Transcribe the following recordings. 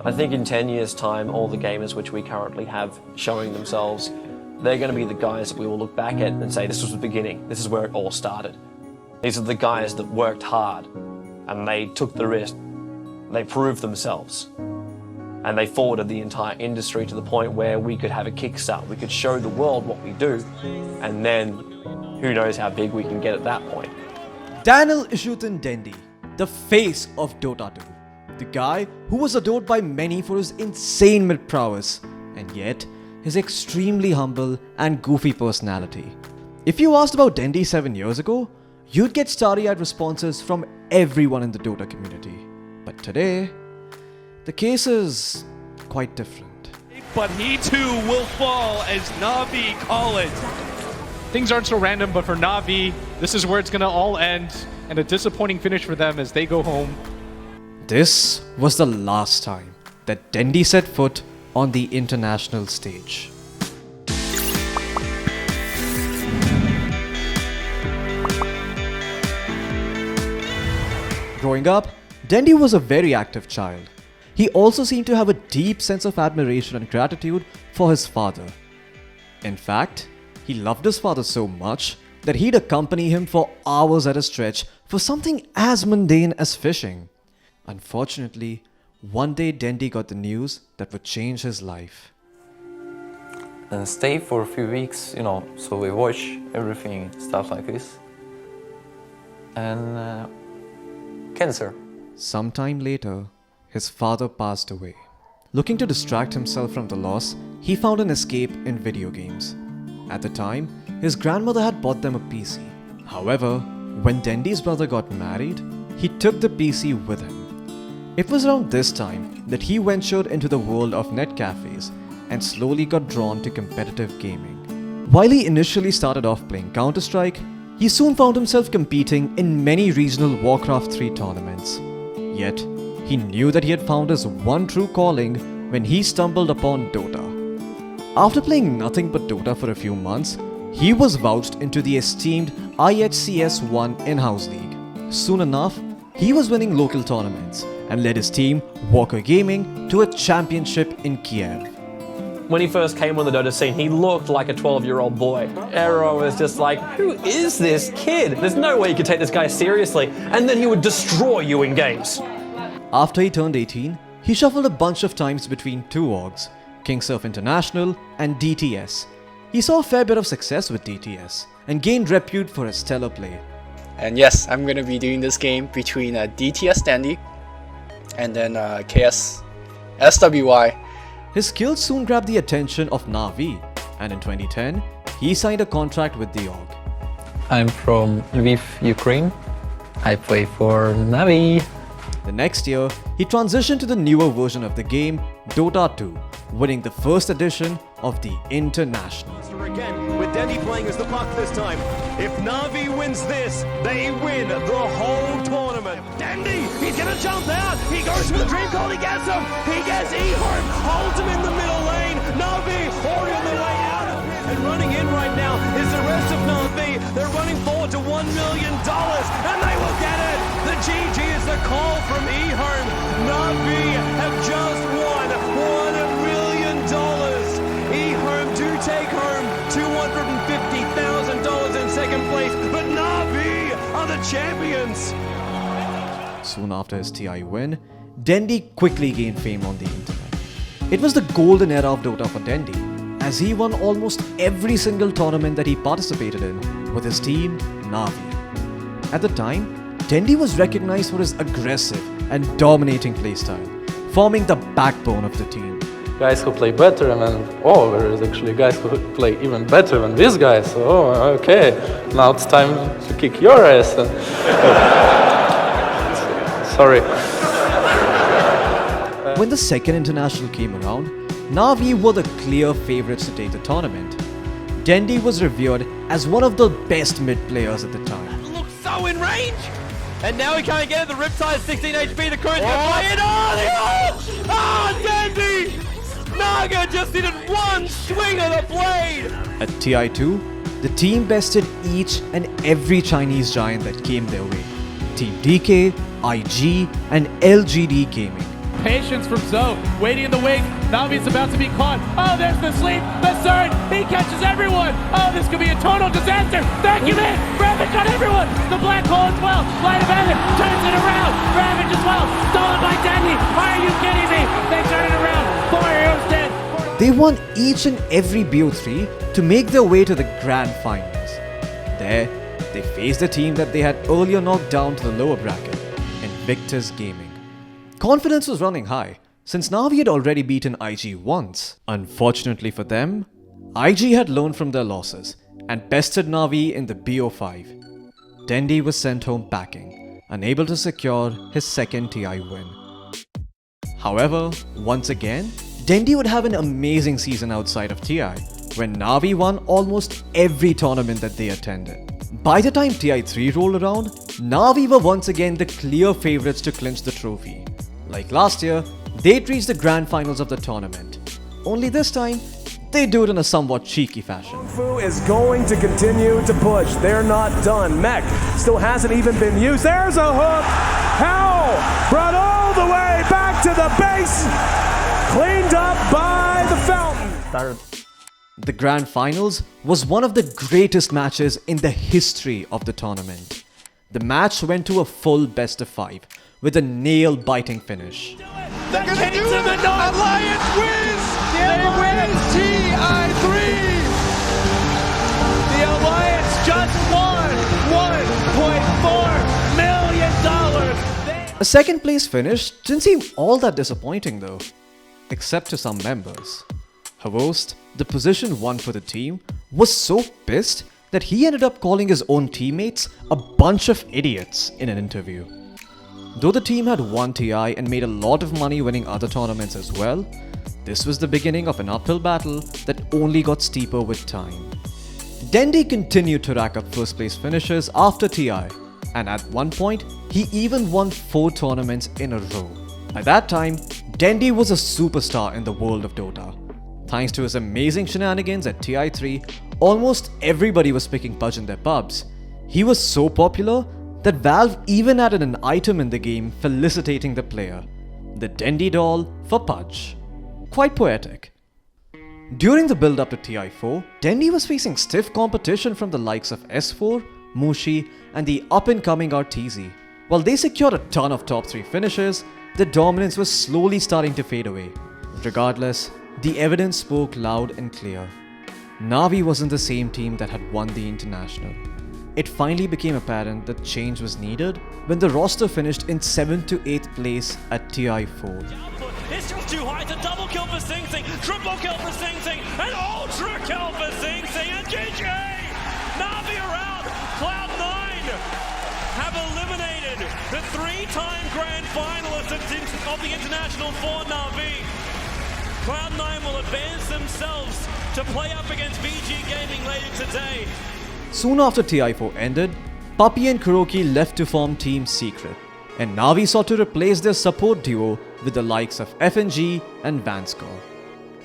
I think in 10 years' time, all the gamers which we currently have showing themselves, they're going to be the guys that we will look back at and say, this was the beginning, this is where it all started. These are the guys that worked hard and they took the risk, they proved themselves, and they forwarded the entire industry to the point where we could have a kickstart. We could show the world what we do, and then who knows how big we can get at that point. Danil Dendi, the face of Dota 2. The guy who was adored by many for his insane mid prowess, and yet his extremely humble and goofy personality. If you asked about Dendi 7 years ago, you'd get starry-eyed responses from everyone in the Dota community. But today, the case is quite different. But he too will fall as Na'Vi call it. Things aren't so random, but for Na'Vi, this is where it's going to all end, and a disappointing finish for them as they go home. This was the last time that Dendi set foot on the international stage. Growing up, Dendi was a very active child. He also seemed to have a deep sense of admiration and gratitude for his father. In fact, he loved his father so much that he'd accompany him for hours at a stretch for something as mundane as fishing. Unfortunately, one day Dendi got the news that would change his life. And stay for a few weeks, so we watch everything, stuff like this. And cancer. Sometime later, his father passed away. Looking to distract himself from the loss, he found an escape in video games. At the time, his grandmother had bought them a PC. However, when Dendi's brother got married, he took the PC with him. It was around this time that he ventured into the world of net cafes and slowly got drawn to competitive gaming. While he initially started off playing Counter-Strike, he soon found himself competing in many regional Warcraft 3 tournaments. Yet, he knew that he had found his one true calling when he stumbled upon Dota. After playing nothing but Dota for a few months, he was vouched into the esteemed IHCS 1 in-house league. Soon enough, he was winning local tournaments and led his team, Walker Gaming, to a championship in Kiev. When he first came on the Dota scene, he looked like a 12-year-old boy. Aero was just like, who is this kid? There's no way you could take this guy seriously. And then he would destroy you in games. After he turned 18, he shuffled a bunch of times between two orgs, Kingsurf International and DTS. He saw a fair bit of success with DTS and gained repute for his stellar play. And yes, I'm going to be doing this game between DTS Dendi and then KS SWI. His skills soon grabbed the attention of Na'Vi, and in 2010, he signed a contract with the org. I'm from Lviv, Ukraine. I play for Na'Vi. The next year, he transitioned to the newer version of the game, Dota 2, winning the first edition of the International. Again, with Dendi playing as the puck this time. If Na'Vi wins this, they win the whole tournament. Dendi, he's gonna jump out. He goes for the dream call, he gets him. He gets Ehorn, holds him in the middle lane. Na'Vi already on the way out. And running in right now is the rest of Na'Vi. They're running forward to $1 million, and they will get it. The GG is the call from Ehorn. Na'Vi have just won $1 million. Ehorn do take home $250,000 in second place, but Na'Vi are the champions. Soon after his TI win, Dendi quickly gained fame on the internet. It was the golden era of Dota for Dendi, as he won almost every single tournament that he participated in with his team, Na'Vi. At the time, Dendi was recognized for his aggressive and dominating playstyle, forming the backbone of the team. Guys who play better, and then, there is actually guys who play even better than these guys. Okay, now it's time to kick your ass. Sorry. When the second international came around, Na'Vi were the clear favorites to take the tournament. Dendi was revered as one of the best mid players at the time. Looks so in range! And now he can't get it. The Riptide 16 HP. The Courage can play it. Dendi! Naga just needed one swing of the blade! At TI2, the team bested each and every Chinese giant that came their way. Team DK, IG, and LGD Gaming. patience from Zoe. Waiting in the wings. Navi's about to be caught. Oh, there's the sleep. The surge. He catches everyone. Oh, this could be a total disaster. Vacuum in. Ravage on everyone. The black hole as well. Light of heaven turns it around. Ravage as well. Stolen by Dendi. Are you kidding me? They turn it around. 4 heroes dead. They won each and every BO3 to make their way to the grand finals. There, they faced a team that they had earlier knocked down to the lower bracket, Invictus Gaming. Confidence was running high, since Na'Vi had already beaten IG once. Unfortunately for them, IG had learned from their losses and bested Na'Vi in the BO5. Dendi was sent home packing, unable to secure his second TI win. However, once again, Dendi would have an amazing season outside of TI, when Na'Vi won almost every tournament that they attended. By the time TI3 rolled around, Na'Vi were once again the clear favourites to clinch the trophy. Like last year, they'd reach the grand finals of the tournament. Only this time, they do it in a somewhat cheeky fashion. Fu is going to continue to push. They're not done. Mech still hasn't even been used. There's a hook. Howell brought all the way back to the base. Cleaned up by the fountain. The grand finals was one of the greatest matches in the history of the tournament. The match went to a full best of 5 with a nail-biting finish. The Kings of the North Alliance wins! They win TI3! The Alliance just won $1.4 million! A second place finish didn't seem all that disappointing though, except to some members. Her host, the position 1 for the team, was so pissed that he ended up calling his own teammates a bunch of idiots in an interview. Though the team had won TI and made a lot of money winning other tournaments as well, this was the beginning of an uphill battle that only got steeper with time. Dendi continued to rack up first place finishes after TI, and at one point, he even won 4 tournaments in a row. By that time, Dendi was a superstar in the world of Dota. Thanks to his amazing shenanigans at TI3, almost everybody was picking Pudge in their pubs. He was so popular that Valve even added an item in the game felicitating the player, the Dendi doll for Pudge. Quite poetic. During the build up to TI4, Dendi was facing stiff competition from the likes of S4, Mushi, and the up-and-coming RTZ. While they secured a ton of top 3 finishes, the dominance was slowly starting to fade away. Regardless, the evidence spoke loud and clear. Na'Vi wasn't the same team that had won the International. It finally became apparent that change was needed when the roster finished in 7th to 8th place at TI4. It's just too high. It's a double kill for Sing Sing, triple kill for Sing Sing, an ultra kill for Sing Sing, and GG! Na'Vi are out. Cloud9 have eliminated the 3-time grand finalists of the International for Na'Vi. Cloud9 will advance themselves to play up against VG Gaming later today. Soon after TI4 ended, Puppy and Kuroki left to form Team Secret, and Na'Vi sought to replace their support duo with the likes of FNG and Vanscore.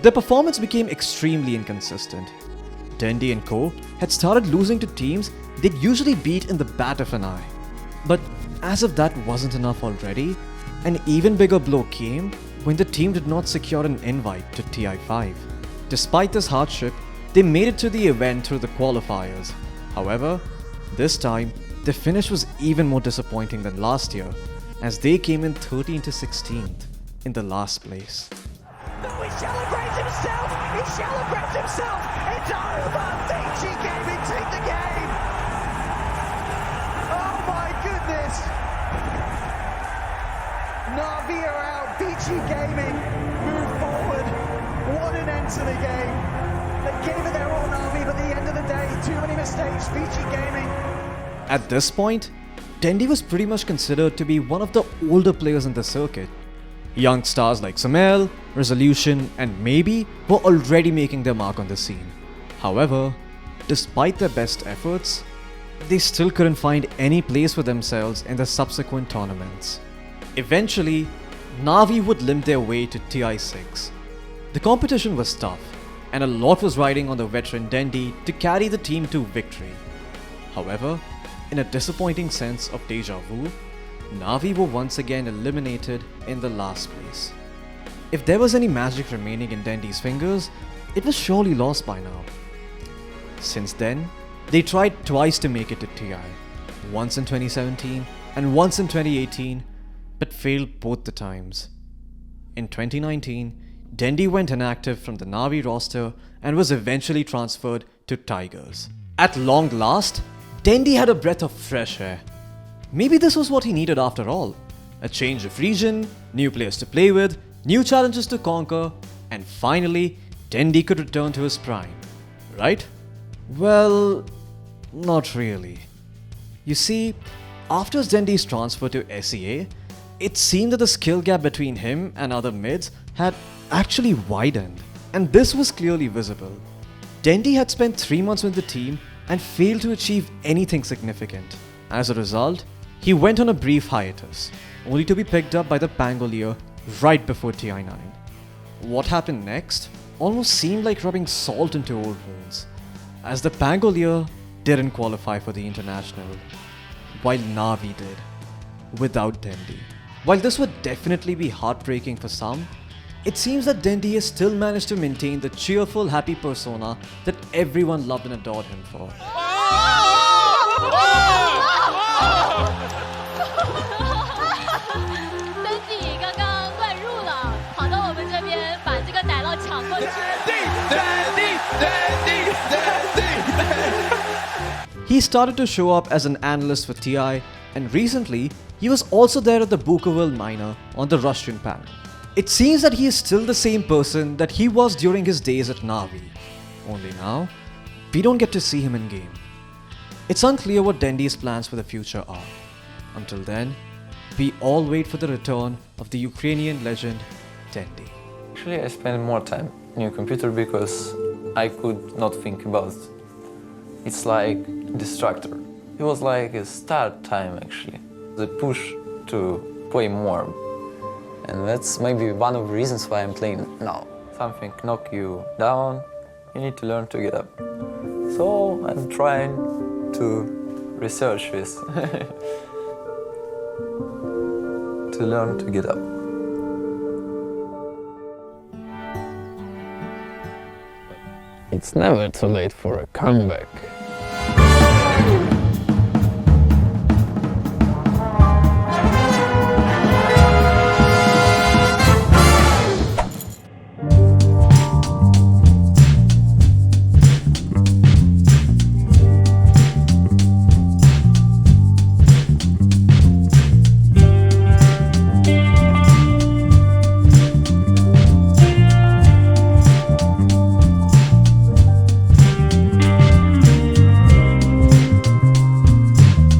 Their performance became extremely inconsistent. Dendi and Co. had started losing to teams they'd usually beat in the bat of an eye. But as if that wasn't enough already, an even bigger blow came when the team did not secure an invite to TI5. Despite this hardship, they made it to the event through the qualifiers. However, this time, the finish was even more disappointing than last year, as they came in 13th to 16th in the last place. No, he celebrates himself! He celebrates himself! It's over! VG Gaming take the game! Oh my goodness! Na'Vi are out, VG Gaming move forward. What an end to the game. They gave it their all, Na'Vi, but at the end of the day, too many mistakes, VG Gaming. At this point, Dendi was pretty much considered to be one of the older players in the circuit. Young stars like Samel, Resolution, and Maybe were already making their mark on the scene. However, despite their best efforts, they still couldn't find any place for themselves in the subsequent tournaments. Eventually, Na'Vi would limp their way to TI6. The competition was tough, and a lot was riding on the veteran Dendi to carry the team to victory. However, in a disappointing sense of deja vu, Na'Vi were once again eliminated in the last place. If there was any magic remaining in Dendi's fingers, it was surely lost by now. Since then, they tried twice to make it to TI, once in 2017 and once in 2018, but failed both the times. In 2019, Dendi went inactive from the Na'Vi roster and was eventually transferred to Tigers. At long last, Dendi had a breath of fresh air. Maybe this was what he needed after all. A change of region, new players to play with, new challenges to conquer, and finally, Dendi could return to his prime. Right? Well, not really. You see, after Dendi's transfer to SEA, it seemed that the skill gap between him and other mids had actually widened, and this was clearly visible. Dendi had spent 3 months with the team and failed to achieve anything significant. As a result, he went on a brief hiatus, only to be picked up by the Pangolier right before TI9. What happened next almost seemed like rubbing salt into old wounds, as the Pangolier didn't qualify for the international, while Na'Vi did, without Dendi. While this would definitely be heartbreaking for some, it seems that Dendi has still managed to maintain the cheerful, happy persona that everyone loved and adored him for. Dendi 刚刚乱入了，跑到我们这边把这个奶酪抢过去。He started to show up as an analyst for TI, and recently, he was also there at the Bukovel Minor on the Russian panel. It seems that he is still the same person that he was during his days at Na'Vi. Only now, we don't get to see him in game. It's unclear what Dendi's plans for the future are. Until then, we all wait for the return of the Ukrainian legend, Dendi. Actually, I spent more time on your computer because I could not think about it. It's like distractor. It was like a start time actually. The push to play more. And that's maybe one of the reasons why I'm playing now. Something knock you down, you need to learn to get up. So I'm trying to research this. To learn to get up. It's never too late for a comeback.